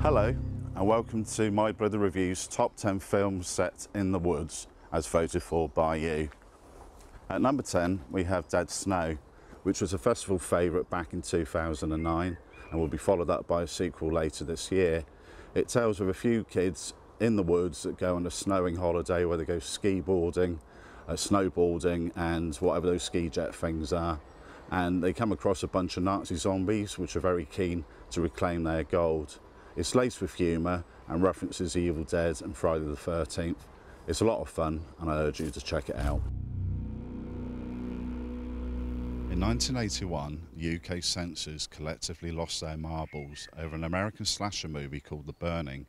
Hello and welcome to My Brother Reviews Top 10 Films Set in the Woods as voted for by you. At number 10 we have Dead Snow, which was a festival favourite back in 2009 and will be followed up by a sequel later this year. It tells of a few kids in the woods that go on a snowing holiday where they go ski boarding, snowboarding and whatever those ski jet things are, and they come across a bunch of Nazi zombies which are very keen to reclaim their gold. It's laced with humour and references Evil Dead and Friday the 13th. It's a lot of fun and I urge you to check it out. In 1981, the UK censors collectively lost their marbles over an American slasher movie called The Burning.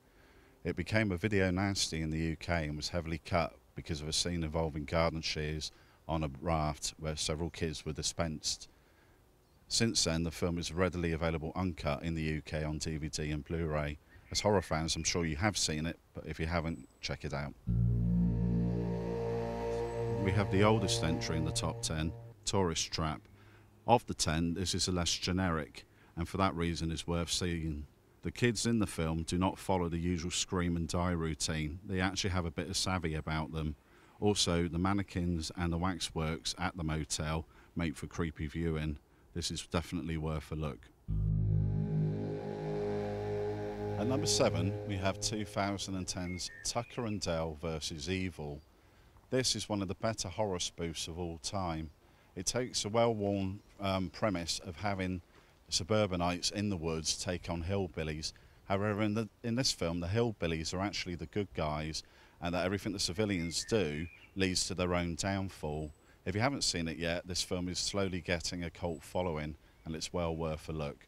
It became a video nasty in the UK and was heavily cut because of a scene involving garden shears on a raft where several kids were dispensed. Since then, the film is readily available uncut in the UK on DVD and Blu-ray. As horror fans, I'm sure you have seen it, but if you haven't, check it out. We have the oldest entry in the top 10, Tourist Trap. Of the 10, this is the less generic, and for that reason is worth seeing. The kids in the film do not follow the usual scream and die routine. They actually have a bit of savvy about them. Also, the mannequins and the waxworks at the motel make for creepy viewing. This is definitely worth a look. At number 7, we have 2010's Tucker and Dale vs. Evil. This is one of the better horror spoofs of all time. It takes a well-worn premise of having suburbanites in the woods take on hillbillies. However, in this film, the hillbillies are actually the good guys, and that everything the civilians do leads to their own downfall. If you haven't seen it yet, this film is slowly getting a cult following, and it's well worth a look.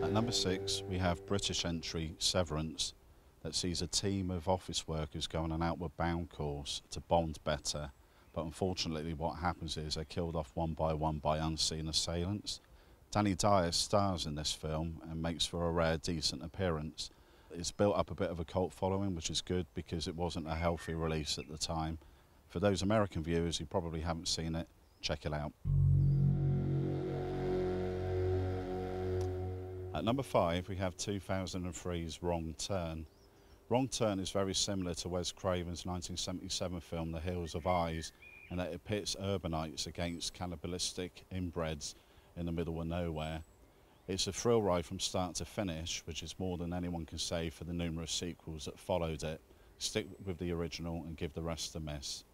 At number 6, we have British entry Severance, that sees a team of office workers go on an outward bound course to bond better, but unfortunately what happens is they're killed off one by unseen assailants. Danny Dyer stars in this film and makes for a rare decent appearance. It's built up a bit of a cult following, which is good because it wasn't a healthy release at the time. For those American viewers who probably haven't seen it, check it out. At number 5, we have 2003's Wrong Turn. Wrong Turn is very similar to Wes Craven's 1977 film The Hills of Eyes, in that it pits urbanites against cannibalistic inbreds in the middle of nowhere. It's a thrill ride from start to finish, which is more than anyone can say for the numerous sequels that followed it. Stick with the original and give the rest a miss.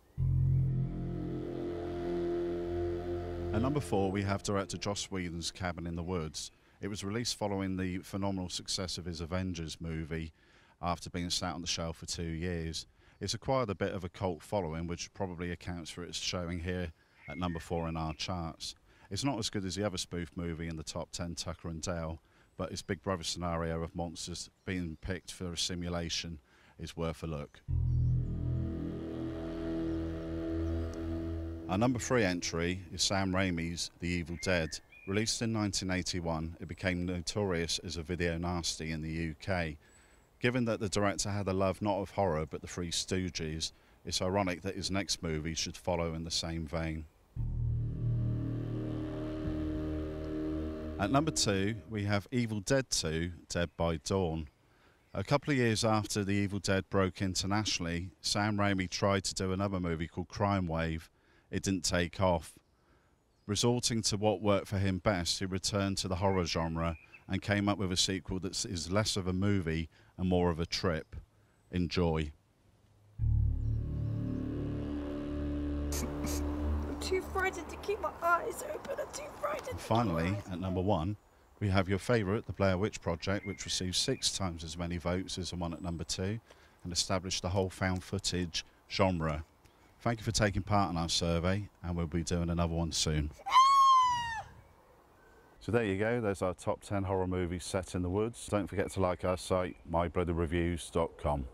At number 4, we have director Joss Whedon's Cabin in the Woods. It was released following the phenomenal success of his Avengers movie after being sat on the shelf for 2 years. It's acquired a bit of a cult following, which probably accounts for its showing here at number 4 in our charts. It's not as good as the other spoof movie in the top 10, Tucker and Dale, but its Big Brother scenario of monsters being picked for a simulation is worth a look. Our number 3 entry is Sam Raimi's The Evil Dead. Released in 1981, it became notorious as a video nasty in the UK. Given that the director had a love not of horror but the Three Stooges, it's ironic that his next movie should follow in the same vein. At number 2, we have Evil Dead 2, Dead by Dawn. A couple of years after The Evil Dead broke internationally, Sam Raimi tried to do another movie called Crime Wave. It didn't take off. Resorting to what worked for him best, he returned to the horror genre and came up with a sequel that is less of a movie and more of a trip. Enjoy. Too frightened to keep my eyes open. I'm too frightened. And finally, at number 1, we have your favourite, The Blair Witch Project, which received 6 times as many votes as the one at number 2 and established the whole found footage genre. Thank you for taking part in our survey, and we'll be doing another one soon. So there you go, there's our top 10 horror movies set in the woods. Don't forget to like our site, mybrotherreviews.com.